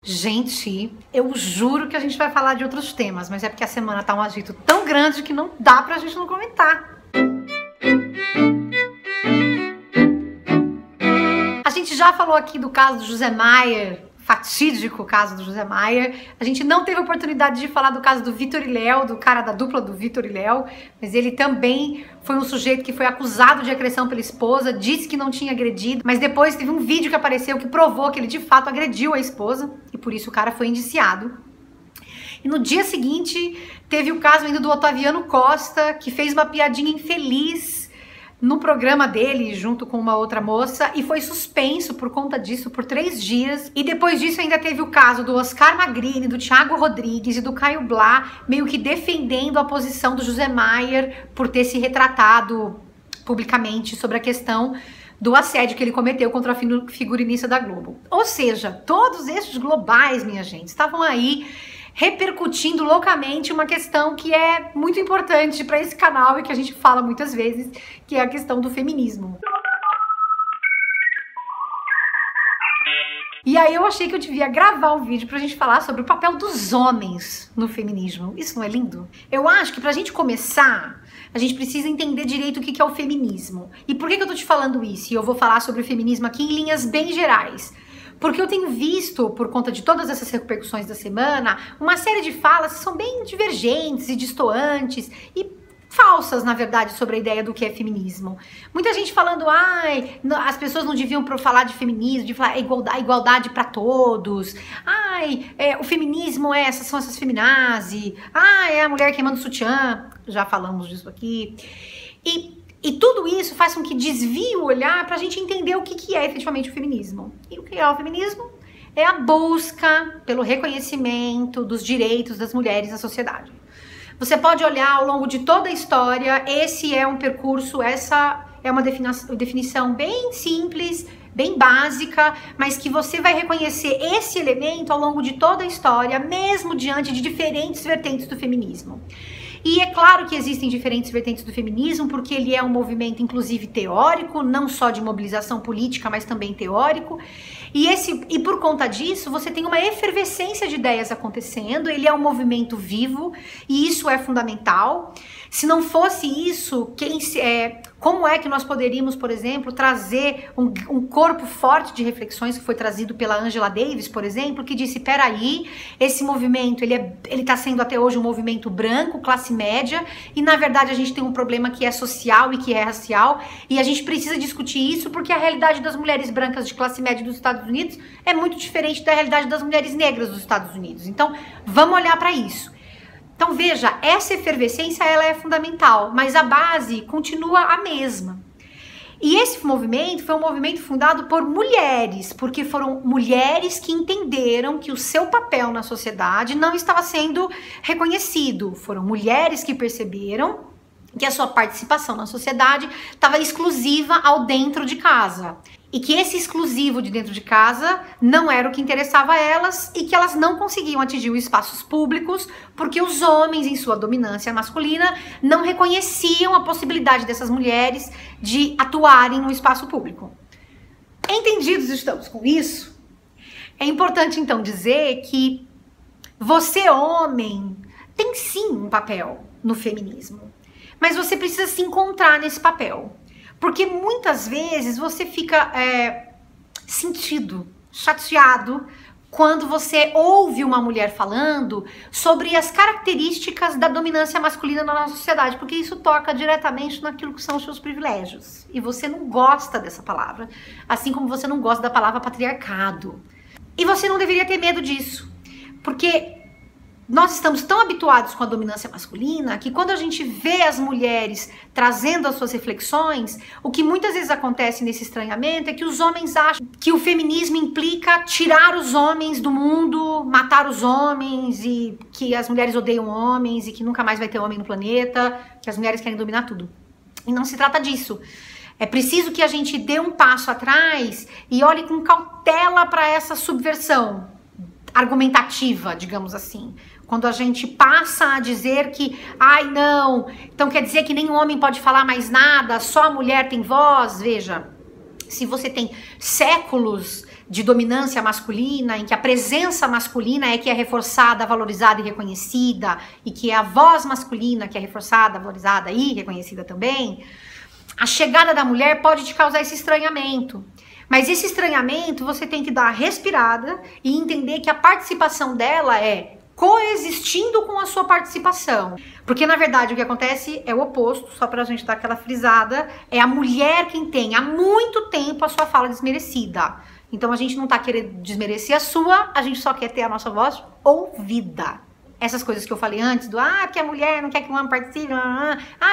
Gente, eu juro que a gente vai falar de outros temas, mas é porque a semana tá um agito tão grande que não dá pra gente não comentar. A gente já falou aqui do caso do José Maier, fatídico caso do José Maier. A gente não teve oportunidade de falar do caso do Vitor e Léo, do cara da dupla do Vitor e Léo, mas ele também foi um sujeito que foi acusado de agressão pela esposa, disse que não tinha agredido, mas depois teve um vídeo que apareceu que provou que ele de fato agrediu a esposa e por isso o cara foi indiciado. E no dia seguinte teve o caso ainda do Otaviano Costa, que fez uma piadinha infeliz no programa dele, junto com uma outra moça, e foi suspenso por conta disso por 3 dias. E depois disso ainda teve o caso do Oscar Magrini, do Thiago Rodrigues e do Caio Blá, meio que defendendo a posição do José Maier por ter se retratado publicamente sobre a questão do assédio que ele cometeu contra a figurinista da Globo. Ou seja, todos esses globais, minha gente, estavam aí repercutindo loucamente uma questão que é muito importante para esse canal e que a gente fala muitas vezes, que é a questão do feminismo. E aí eu achei que eu devia gravar um vídeo pra gente falar sobre o papel dos homens no feminismo. Isso não é lindo? Eu acho que pra gente começar, a gente precisa entender direito o que é o feminismo. E por que eu tô te falando isso? E eu vou falar sobre o feminismo aqui em linhas bem gerais. Porque eu tenho visto, por conta de todas essas repercussões da semana, uma série de falas que são bem divergentes e distoantes e falsas, na verdade, sobre a ideia do que é feminismo. Muita gente falando, ai, as pessoas não deviam falar de feminismo, de falar igualdade para todos, ai, o feminismo são essas feminazi, ai, é a mulher queimando sutiã, já falamos disso aqui. E tudo isso faz com que desvie o olhar para a gente entender o que é efetivamente o feminismo. E o que é o feminismo? É a busca pelo reconhecimento dos direitos das mulheres na sociedade. Você pode olhar ao longo de toda a história, esse é um percurso, essa é uma definição bem simples, bem básica, mas que você vai reconhecer esse elemento ao longo de toda a história, mesmo diante de diferentes vertentes do feminismo. E é claro que existem diferentes vertentes do feminismo, porque ele é um movimento, inclusive, teórico, não só de mobilização política, mas também teórico. E por conta disso, você tem uma efervescência de ideias acontecendo, ele é um movimento vivo, e isso é fundamental. Se não fosse isso, como é que nós poderíamos, por exemplo, trazer um corpo forte de reflexões que foi trazido pela Angela Davis, por exemplo, que disse, peraí, esse movimento, ele está sendo até hoje um movimento branco, classe média, e na verdade a gente tem um problema que é social e que é racial, e a gente precisa discutir isso porque a realidade das mulheres brancas de classe média dos Estados Unidos é muito diferente da realidade das mulheres negras dos Estados Unidos. Então, vamos olhar para isso. Então veja, essa efervescência ela é fundamental, mas a base continua a mesma. E esse movimento foi um movimento fundado por mulheres, porque foram mulheres que entenderam que o seu papel na sociedade não estava sendo reconhecido. Foram mulheres que perceberam que a sua participação na sociedade estava exclusiva ao dentro de casa. E que esse exclusivo de dentro de casa não era o que interessava a elas e que elas não conseguiam atingir os espaços públicos porque os homens, em sua dominância masculina, não reconheciam a possibilidade dessas mulheres de atuarem no espaço público. Entendidos estamos com isso, é importante então dizer que você, homem, tem sim um papel no feminismo, mas você precisa se encontrar nesse papel. Porque muitas vezes você fica sentido, chateado, quando você ouve uma mulher falando sobre as características da dominância masculina na nossa sociedade, porque isso toca diretamente naquilo que são os seus privilégios. E você não gosta dessa palavra, assim como você não gosta da palavra patriarcado. E você não deveria ter medo disso, porque nós estamos tão habituados com a dominância masculina que quando a gente vê as mulheres trazendo as suas reflexões, o que muitas vezes acontece nesse estranhamento é que os homens acham que o feminismo implica tirar os homens do mundo, matar os homens e que as mulheres odeiam homens e que nunca mais vai ter homem no planeta, que as mulheres querem dominar tudo. E não se trata disso. É preciso que a gente dê um passo atrás e olhe com cautela para essa subversão argumentativa, digamos assim. Quando a gente passa a dizer que, ai não, então quer dizer que nenhum homem pode falar mais nada, só a mulher tem voz. Veja, se você tem séculos de dominância masculina, em que a presença masculina é que é reforçada, valorizada e reconhecida, e que é a voz masculina que é reforçada, valorizada e reconhecida também, a chegada da mulher pode te causar esse estranhamento. Mas esse estranhamento você tem que dar uma respirada e entender que a participação dela é coexistindo com a sua participação. Porque, na verdade, o que acontece é o oposto, só pra gente dar aquela frisada, é a mulher quem tem há muito tempo a sua fala desmerecida. Então, a gente não tá querendo desmerecer a sua, a gente só quer ter a nossa voz ouvida. Essas coisas que eu falei antes, porque a mulher não quer que o homem participe,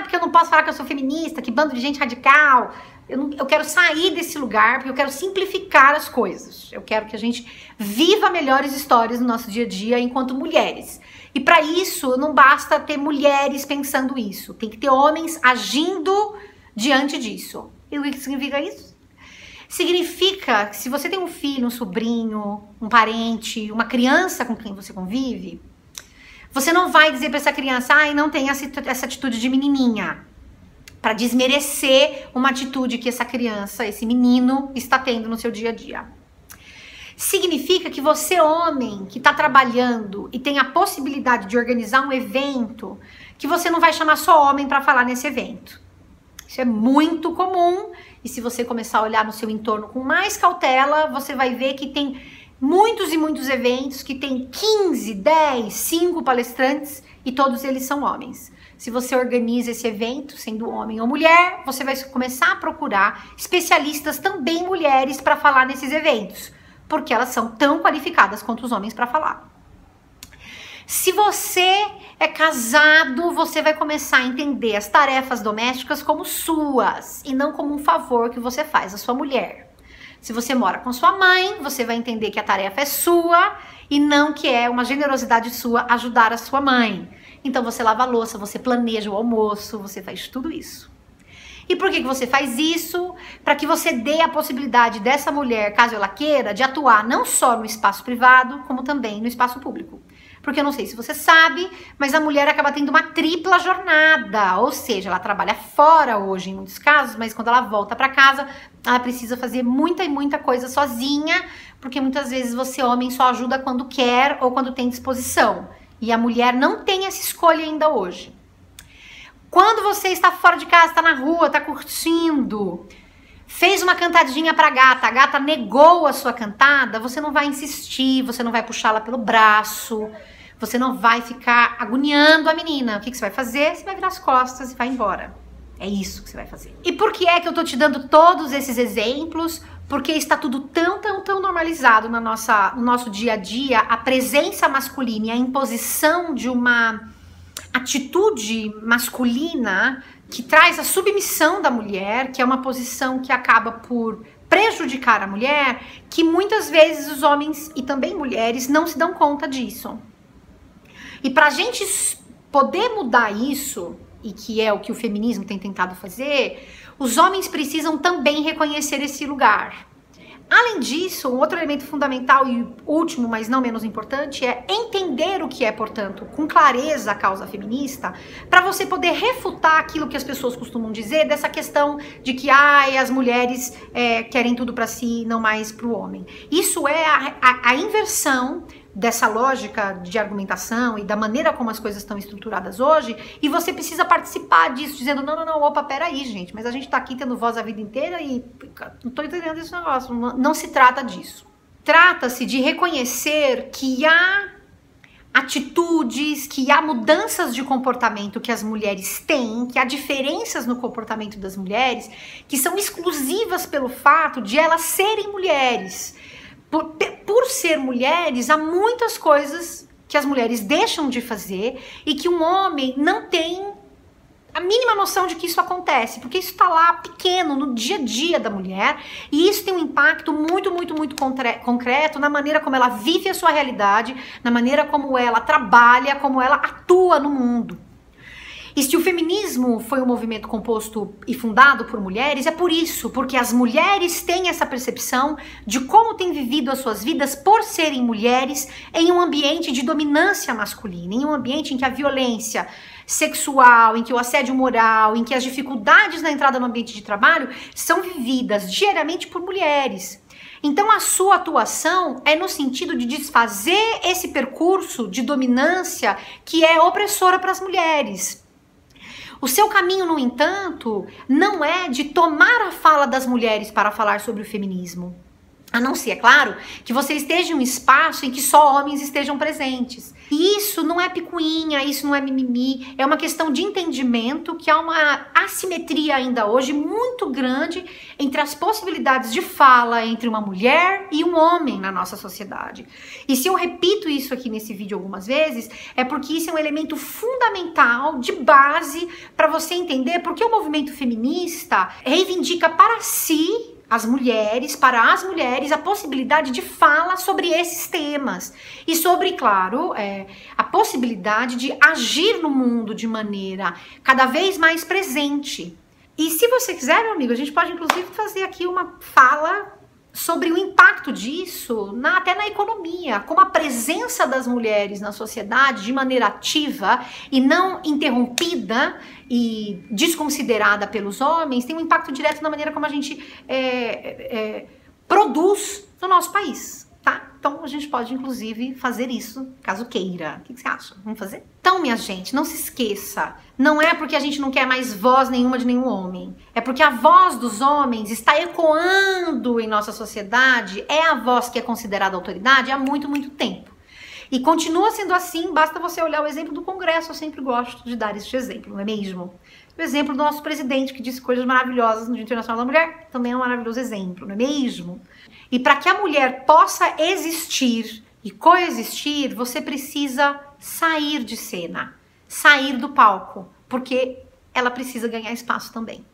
porque eu não posso falar que eu sou feminista, que bando de gente radical. Eu quero sair desse lugar, porque eu quero simplificar as coisas. Eu quero que a gente viva melhores histórias no nosso dia a dia enquanto mulheres. E para isso, não basta ter mulheres pensando isso. Tem que ter homens agindo diante disso. E o que significa isso? Significa que se você tem um filho, um sobrinho, um parente, uma criança com quem você convive, você não vai dizer para essa criança, não tem essa atitude de menininha, para desmerecer uma atitude que essa criança, esse menino, está tendo no seu dia a dia. Significa que você, homem, que está trabalhando e tem a possibilidade de organizar um evento, que você não vai chamar só homem para falar nesse evento. Isso é muito comum, e se você começar a olhar no seu entorno com mais cautela, você vai ver que tem muitos e muitos eventos que tem 15, 10, 5 palestrantes e todos eles são homens. Se você organiza esse evento, sendo homem ou mulher, você vai começar a procurar especialistas também mulheres para falar nesses eventos, porque elas são tão qualificadas quanto os homens para falar. Se você é casado, você vai começar a entender as tarefas domésticas como suas e não como um favor que você faz à sua mulher. Se você mora com sua mãe, você vai entender que a tarefa é sua e não que é uma generosidade sua ajudar a sua mãe. Então você lava a louça, você planeja o almoço, você faz tudo isso. E por que você faz isso? Para que você dê a possibilidade dessa mulher, caso ela queira, de atuar não só no espaço privado, como também no espaço público. Porque eu não sei se você sabe, mas a mulher acaba tendo uma tripla jornada, ou seja, ela trabalha fora hoje em muitos casos, mas quando ela volta para casa, ela precisa fazer muita e muita coisa sozinha, porque muitas vezes você, homem, só ajuda quando quer ou quando tem disposição. E a mulher não tem essa escolha ainda hoje. Quando você está fora de casa, está na rua, está curtindo, fez uma cantadinha pra gata, a gata negou a sua cantada, você não vai insistir, você não vai puxá-la pelo braço, você não vai ficar agoniando a menina. O que você vai fazer? Você vai virar as costas e vai embora. É isso que você vai fazer. E por que é que eu tô te dando todos esses exemplos? Porque está tudo tão normalizado no nosso dia a dia, a presença masculina e a imposição de uma atitude masculina que traz a submissão da mulher, que é uma posição que acaba por prejudicar a mulher, que muitas vezes os homens e também mulheres não se dão conta disso. E para a gente poder mudar isso, e que é o que o feminismo tem tentado fazer, os homens precisam também reconhecer esse lugar. Além disso, um outro elemento fundamental e último, mas não menos importante, é entender o que é, portanto, com clareza a causa feminista, para você poder refutar aquilo que as pessoas costumam dizer dessa questão de que as mulheres querem tudo para si, não mais para o homem. Isso é a inversão dessa lógica de argumentação e da maneira como as coisas estão estruturadas hoje, e você precisa participar disso, dizendo, não, opa, peraí, gente, mas a gente tá aqui tendo voz a vida inteira e não tô entendendo esse negócio, não se trata disso. Trata-se de reconhecer que há atitudes, que há mudanças de comportamento que as mulheres têm, que há diferenças no comportamento das mulheres, que são exclusivas pelo fato de elas serem mulheres. Por ser mulheres, há muitas coisas que as mulheres deixam de fazer e que um homem não tem a mínima noção de que isso acontece, porque isso está lá pequeno, no dia a dia da mulher, e isso tem um impacto muito concreto na maneira como ela vive a sua realidade, na maneira como ela trabalha, como ela atua no mundo. E se o feminismo foi um movimento composto e fundado por mulheres, é por isso, porque as mulheres têm essa percepção de como têm vivido as suas vidas por serem mulheres em um ambiente de dominância masculina, em um ambiente em que a violência sexual, em que o assédio moral, em que as dificuldades na entrada no ambiente de trabalho são vividas diariamente por mulheres. Então a sua atuação é no sentido de desfazer esse percurso de dominância que é opressora para as mulheres. O seu caminho, no entanto, não é de tomar a fala das mulheres para falar sobre o feminismo. A não ser, é claro, que você esteja em um espaço em que só homens estejam presentes. E isso não é picuinha, isso não é mimimi, é uma questão de entendimento que há uma assimetria ainda hoje muito grande entre as possibilidades de fala entre uma mulher e um homem na nossa sociedade. E se eu repito isso aqui nesse vídeo algumas vezes, é porque isso é um elemento fundamental, de base, para você entender porque o movimento feminista reivindica para si, para as mulheres, a possibilidade de fala sobre esses temas. E sobre, claro, a possibilidade de agir no mundo de maneira cada vez mais presente. E se você quiser, meu amigo, a gente pode inclusive fazer aqui uma fala sobre o impacto disso até na economia, como a presença das mulheres na sociedade de maneira ativa e não interrompida e desconsiderada pelos homens tem um impacto direto na maneira como a gente produz no nosso país, tá? Então a gente pode inclusive fazer isso, caso queira. O que você acha? Vamos fazer? Então, minha gente, não se esqueça, não é porque a gente não quer mais voz nenhuma de nenhum homem, é porque a voz dos homens está ecoando em nossa sociedade, é a voz que é considerada autoridade há muito, muito tempo. E continua sendo assim, basta você olhar o exemplo do Congresso, eu sempre gosto de dar esse exemplo, não é mesmo? O exemplo do nosso presidente, que disse coisas maravilhosas no Dia Internacional da Mulher, também é um maravilhoso exemplo, não é mesmo? E para que a mulher possa existir e coexistir, você precisa sair de cena, sair do palco, porque ela precisa ganhar espaço também.